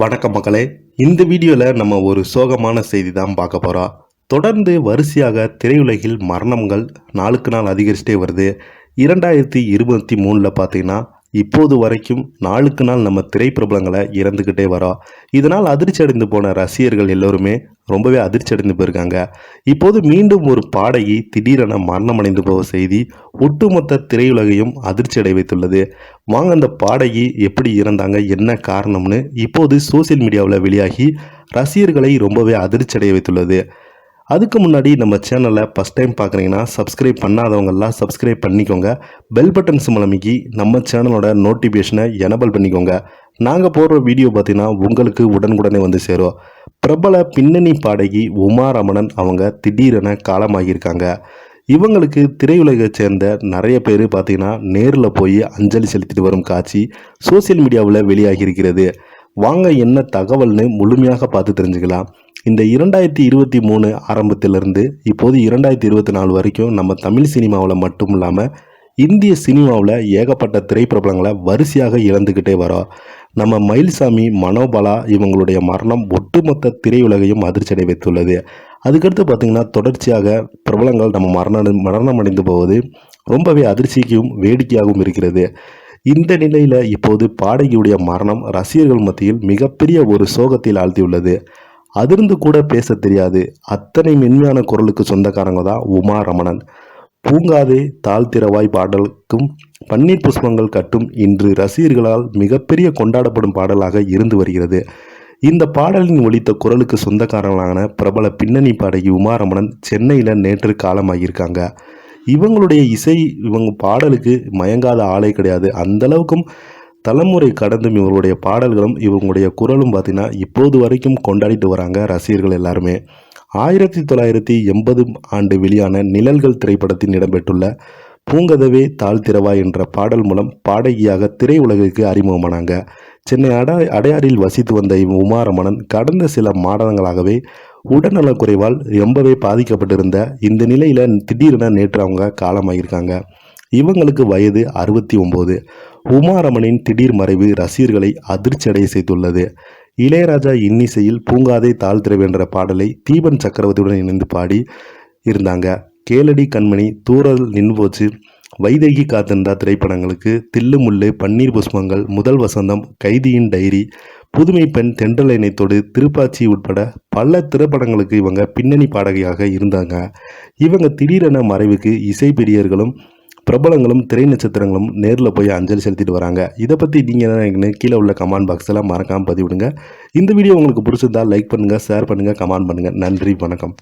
வணக்கம் மக்களே. இந்த வீடியோவில் நம்ம ஒரு சோகமான செய்தி தான் பார்க்க போகிறோம். தொடர்ந்து வரிசையாக திரையுலகில் மரணங்கள் நாளுக்கு நாள் அதிகரிச்சுட்டே வருது. 2023 பார்த்தீங்கன்னா இப்போது வரைக்கும் நாளுக்கு நாள் நம்ம திரைப்பிரபலங்களை இறந்துக்கிட்டே வரோம். இதனால் அதிர்ச்சி அடைந்து போன ரசிகர்கள் எல்லோருமே ரொம்பவே அதிர்ச்சி அடைந்து போயிருக்காங்க. இப்போது மீண்டும் ஒரு பாடகி திடீரென மரணமடைந்து போக செய்தி ஒட்டுமொத்த திரையுலகையும் அதிர்ச்சி அடை வைத்துள்ளது. வாங்க அந்த பாடகி எப்படி இறந்தாங்க, என்ன காரணம்னு இப்போது சோசியல் மீடியாவில் வெளியாகி ரசிகர்களை ரொம்பவே அதிர்ச்சி அடைய வைத்துள்ளது. அதுக்கு முன்னாடி நம்ம சேனலை ஃபஸ்ட் டைம் பார்க்குறீங்கன்னா சப்ஸ்கிரைப் பண்ணாதவங்கெல்லாம் சப்ஸ்கிரைப் பண்ணிக்கோங்க. பெல் பட்டன் சிம்பல் அமைக்கி நம்ம சேனலோட நோட்டிஃபிகேஷனை எனபிள் பண்ணிக்கோங்க. நாங்கள் போடுற வீடியோ பார்த்தீங்கன்னா உங்களுக்கு உடனுக்குடனே வந்து சேரும். பிரபல பின்னணி பாடகி உமா ரமணன் அவங்க திடீரென காலமாகியிருக்காங்க. இவங்களுக்கு திரையுலகை சேர்ந்த நிறைய பேர் பார்த்தீங்கன்னா நேரில் போய் அஞ்சலி செலுத்திட்டு வரும் காட்சி சோசியல் மீடியாவில் வெளியாகி இருக்கிறது. வாங்க என்ன தகவல்னு முழுமையாக பார்த்து தெரிஞ்சுக்கலாம். இந்த 2023 ஆரம்பத்திலிருந்து இப்போது 2024 வரைக்கும் நம்ம தமிழ் சினிமாவில் மட்டும் இல்லாமல் இந்திய சினிமாவில் ஏகப்பட்ட திரைப்பிரபலங்களை வரிசையாக இழந்துக்கிட்டே வரோம். நம்ம மயில்சாமி, மனோபாலா இவங்களுடைய மரணம் ஒட்டுமொத்த திரையுலகையும் அதிர்ச்சியடை வைத்துள்ளது. அதுக்கடுத்து பார்த்திங்கன்னா தொடர்ச்சியாக பிரபலங்கள் நம்ம மரணம் அடைந்து போவது ரொம்பவே அதிர்ச்சிக்கும் வேடிக்கையாகவும் இருக்கிறது. இந்த நிலையில் இப்போது பாடகியுடைய மரணம் ரசிகர்கள் மத்தியில் மிகப்பெரிய ஒரு சோகத்தில் ஆழ்த்தியுள்ளது. அதிர்ந்து கூட பேச தெரியாது, அத்தனை மென்மையான குரலுக்கு சொந்தக்காரங்க தான் உமா ரமணன். பூங்காதே தாழ்த்திரவாய் பாடலுக்கும் பன்னீர் புஷ்பங்கள் கட்டும் இன்று ரசிகர்களால் மிகப்பெரிய கொண்டாடப்படும் பாடலாக இருந்து வருகிறது. இந்த பாடலின் ஒலித்த குரலுக்கு சொந்தக்காரங்களான பிரபல பின்னணி பாடகி உமா ரமணன் சென்னையில் நேற்று காலமாகியிருக்காங்க. இவங்களுடைய இசை, இவங்க பாடலுக்கு மயங்காத ஆளே கிடையாது. அந்தளவுக்கும் தலைமுறை கடந்தும் இவங்களுடைய பாடல்களும் இவங்களுடைய குரலும் பார்த்திங்கன்னா இப்போது வரைக்கும் கொண்டாடிட்டு வராங்க ரசிகர்கள் எல்லாருமே. 1980 ஆண்டு வெளியான நிழல்கள் திரைப்படத்தில் இடம்பெற்றுள்ள பூங்கதவே தாழ்த்திரவா என்ற பாடல் மூலம் பாடகியாக திரையுலகிற்கு அறிமுகமானாங்க. சென்னை அடையாறில் வசித்து வந்த உமா ரமணன் கடந்த சில மாதங்களாகவே உடல்நலக்குறைவால் ரொம்பவே பாதிக்கப்பட்டிருந்த இந்த நிலையில் திடீரென நேற்று அவங்க காலமாகியிருக்காங்க. இவங்களுக்கு வயது 69. உமா ரமணின் திடீர் மறைவு ரசிகர்களை அதிர்ச்சி அடைய செய்துள்ளது. இளையராஜா இன்னிசையில் பூங்காதை தாழ்த்திரவு என்ற பாடலை தீபன் சக்கரவர்த்தியுடன் இணைந்து பாடி இருந்தாங்க. கேளடி கண்மணி, தூரல் நின்று போச்சு, வைதேகி காத்திருந்தா திரைப்படங்களுக்கு தில்லு முள்ளு, பன்னீர் புஷ்பங்கள், முதல் வசந்தம், கைதியின் டைரி, புதுமை பெண், தென்றல் இணைத்தோடு, திருப்பாச்சி உட்பட பல திரைப்படங்களுக்கு இவங்க பின்னணி பாடகியாக இருந்தாங்க. இவங்க திடீரென மறைவுக்கு இசை பிரியர்களும் பிரபலங்களும் திரை நட்சத்திரங்களும் நேரில் போய் அஞ்சலி செலுத்திட்டு வராங்க. இதை பற்றி நீங்கள் என்ன நினைக்கிறீங்க? கீழே உள்ள கமெண்ட் பாக்ஸில் மறக்காமல் பதிவிடுங்க. இந்த வீடியோ உங்களுக்கு பிடிச்சிருந்தால் லைக் பண்ணுங்கள், ஷேர் பண்ணுங்கள், கமெண்ட் பண்ணுங்கள். நன்றி, வணக்கம்.